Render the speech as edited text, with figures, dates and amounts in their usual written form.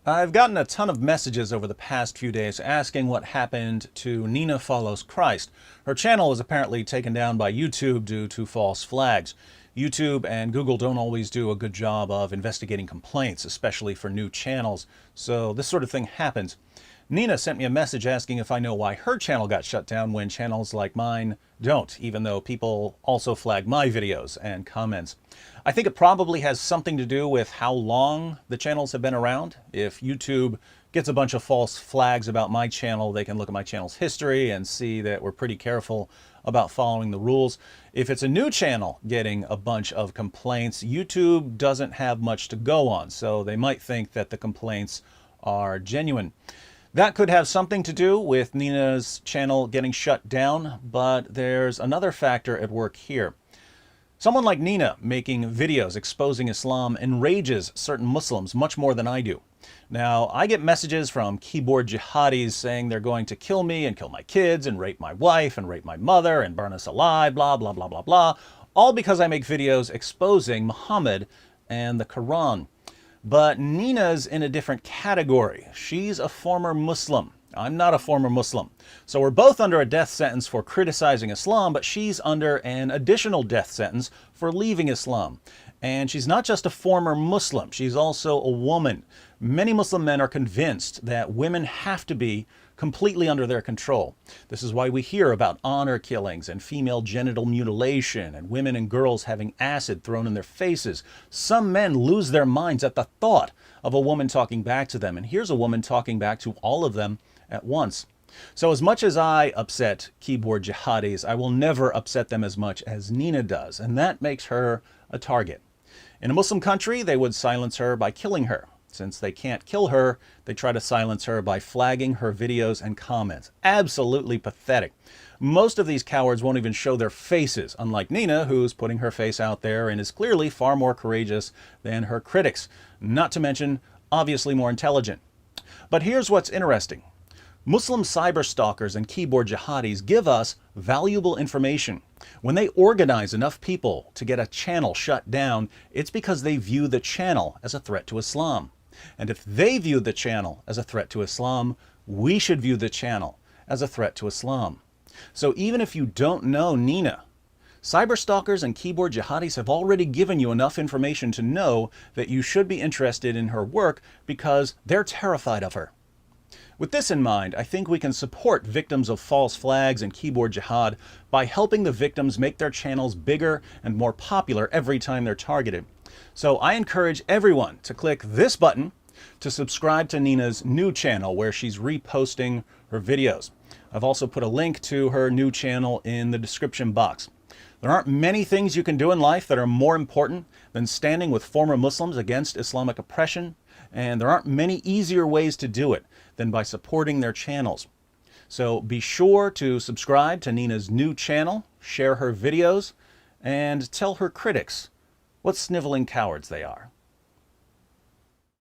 I've gotten a ton of messages over the past few days asking what happened to Nina Follows Christ. Her channel was apparently taken down by YouTube due to false flags. YouTube and Google don't always do a good job of investigating complaints, especially for new channels, so this sort of thing happens. Nina sent me a message asking if I know why her channel got shut down when channels like mine don't, even though people also flag my videos and comments. I think it probably has something to do with how long the channels have been around. If YouTube gets a bunch of false flags about my channel, they can look at my channel's history and see that we're pretty careful about following the rules. If it's a new channel getting a bunch of complaints, YouTube doesn't have much to go on, so they might think that the complaints are genuine. That could have something to do with Nina's channel getting shut down, but there's another factor at work here. Someone like Nina making videos exposing Islam enrages certain Muslims much more than I do. Now, I get messages from keyboard jihadis saying they're going to kill me and kill my kids and rape my wife and rape my mother and burn us alive, blah, blah, blah, blah, blah, all because I make videos exposing Muhammad and the Quran. But Nina's in a different category. She's a former Muslim. I'm not a former Muslim. So we're both under a death sentence for criticizing Islam, but she's under an additional death sentence for leaving Islam. And she's not just a former Muslim, she's also a woman. Many Muslim men are convinced that women have to be completely under their control. This is why we hear about honor killings and female genital mutilation and women and girls having acid thrown in their faces. Some men lose their minds at the thought of a woman talking back to them. And here's a woman talking back to all of them at once. So as much as I upset keyboard jihadis, I will never upset them as much as Nina does. And that makes her a target. In a Muslim country, they would silence her by killing her. Since they can't kill her, they try to silence her by flagging her videos and comments. Absolutely pathetic. Most of these cowards won't even show their faces, unlike Nina, who's putting her face out there and is clearly far more courageous than her critics, not to mention obviously more intelligent. But here's what's interesting. Muslim cyberstalkers and keyboard jihadis give us valuable information. When they organize enough people to get a channel shut down, it's because they view the channel as a threat to Islam. And if they view the channel as a threat to Islam, we should view the channel as a threat to Islam. So even if you don't know Nina, cyberstalkers and keyboard jihadis have already given you enough information to know that you should be interested in her work because they're terrified of her. With this in mind, I think we can support victims of false flags and keyboard jihad by helping the victims make their channels bigger and more popular every time they're targeted. So I encourage everyone to click this button to subscribe to Nina's new channel where she's reposting her videos. I've also put a link to her new channel in the description box. There aren't many things you can do in life that are more important than standing with former Muslims against Islamic oppression, and there aren't many easier ways to do it than by supporting their channels. So be sure to subscribe to Nina's new channel, share her videos, and tell her critics what sniveling cowards they are.